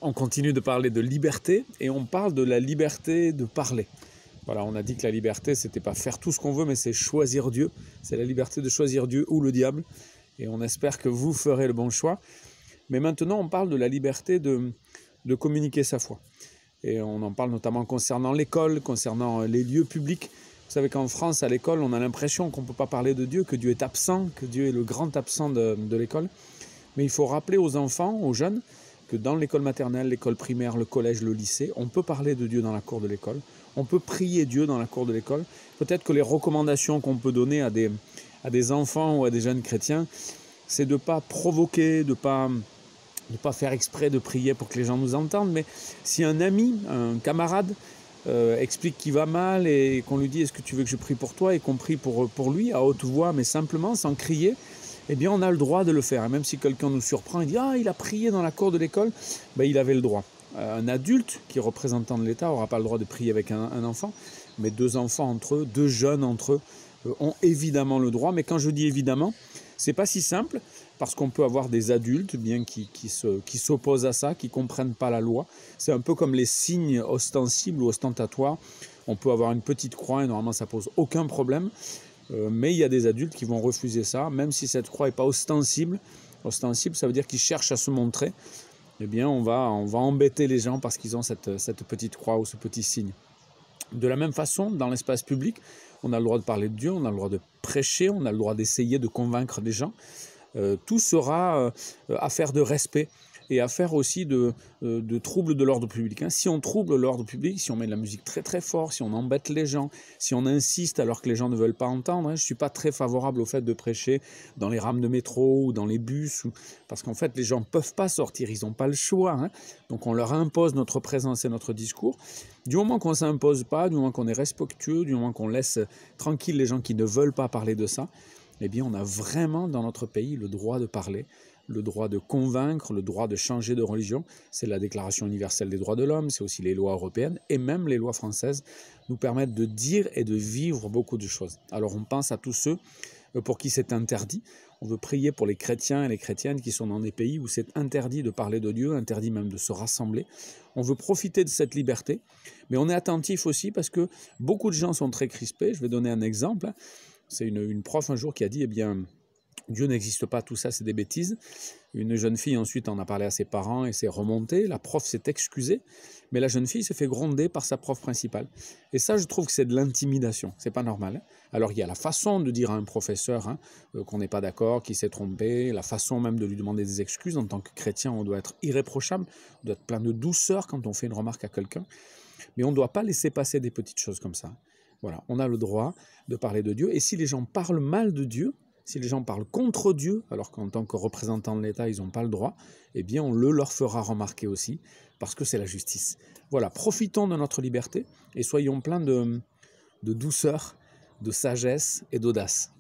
On continue de parler de liberté et on parle de la liberté de parler. Voilà, on a dit que la liberté, c'était pas faire tout ce qu'on veut, mais c'est choisir Dieu. C'est la liberté de choisir Dieu ou le diable. Et on espère que vous ferez le bon choix. Mais maintenant, on parle de la liberté de communiquer sa foi. Et on en parle notamment concernant l'école, concernant les lieux publics. Vous savez qu'en France, à l'école, on a l'impression qu'on ne peut pas parler de Dieu, que Dieu est absent, que Dieu est le grand absent de l'école. Mais il faut rappeler aux enfants, aux jeunes, que dans l'école maternelle, l'école primaire, le collège, le lycée, on peut parler de Dieu dans la cour de l'école, on peut prier Dieu dans la cour de l'école. Peut-être que les recommandations qu'on peut donner à des enfants ou à des jeunes chrétiens, c'est de ne pas provoquer, de ne pas faire exprès de prier pour que les gens nous entendent, mais si un ami, un camarade, explique qu'il va mal et qu'on lui dit « est-ce que tu veux que je prie pour toi ?» et qu'on prie pour lui à haute voix, mais simplement, sans crier, eh bien on a le droit de le faire. Et même si quelqu'un nous surprend et dit « ah, il a prié dans la cour de l'école », ben, il avait le droit. Un adulte qui est représentant de l'État n'aura pas le droit de prier avec un enfant, mais deux enfants entre eux, deux jeunes entre eux, ont évidemment le droit. Mais quand je dis évidemment, c'est pas si simple, parce qu'on peut avoir des adultes bien qui s'opposent à ça, qui ne comprennent pas la loi. C'est un peu comme les signes ostensibles ou ostentatoires. On peut avoir une petite croix et normalement ça pose aucun problème. Mais il y a des adultes qui vont refuser ça, même si cette croix n'est pas ostensible. Ostensible, ça veut dire qu'ils cherchent à se montrer. Eh bien, on va embêter les gens parce qu'ils ont cette petite croix ou ce petit signe. De la même façon, dans l'espace public, on a le droit de parler de Dieu, on a le droit de prêcher, on a le droit d'essayer de convaincre les gens. Tout sera affaire de respect et affaire aussi de trouble de l'ordre public. Si on trouble l'ordre public, si on met de la musique très très fort, si on embête les gens, si on insiste alors que les gens ne veulent pas entendre, je ne suis pas très favorable au fait de prêcher dans les rames de métro ou dans les bus, parce qu'en fait les gens ne peuvent pas sortir, ils n'ont pas le choix. Donc on leur impose notre présence et notre discours. Du moment qu'on ne s'impose pas, du moment qu'on est respectueux, du moment qu'on laisse tranquille les gens qui ne veulent pas parler de ça, eh bien on a vraiment dans notre pays le droit de parler, le droit de convaincre, le droit de changer de religion. C'est la Déclaration universelle des droits de l'homme, c'est aussi les lois européennes et même les lois françaises nous permettent de dire et de vivre beaucoup de choses. Alors on pense à tous ceux pour qui c'est interdit. On veut prier pour les chrétiens et les chrétiennes qui sont dans des pays où c'est interdit de parler de Dieu, interdit même de se rassembler. On veut profiter de cette liberté, mais on est attentif aussi parce que beaucoup de gens sont très crispés. Je vais donner un exemple. C'est une prof un jour qui a dit, eh bien, Dieu n'existe pas, tout ça c'est des bêtises. Une jeune fille ensuite en a parlé à ses parents et s'est remontée. La prof s'est excusée, mais la jeune fille s'est fait gronder par sa prof principale. Et ça, je trouve que c'est de l'intimidation, c'est pas normal. Alors il y a la façon de dire à un professeur qu'on n'est pas d'accord, qu'il s'est trompé, la façon même de lui demander des excuses. En tant que chrétien, on doit être irréprochable, on doit être plein de douceur quand on fait une remarque à quelqu'un. Mais on ne doit pas laisser passer des petites choses comme ça. Voilà, on a le droit de parler de Dieu. Et si les gens parlent mal de Dieu, si les gens parlent contre Dieu, alors qu'en tant que représentants de l'État, ils n'ont pas le droit, eh bien on le leur fera remarquer aussi, parce que c'est la justice. Voilà, profitons de notre liberté et soyons pleins de douceur, de sagesse et d'audace.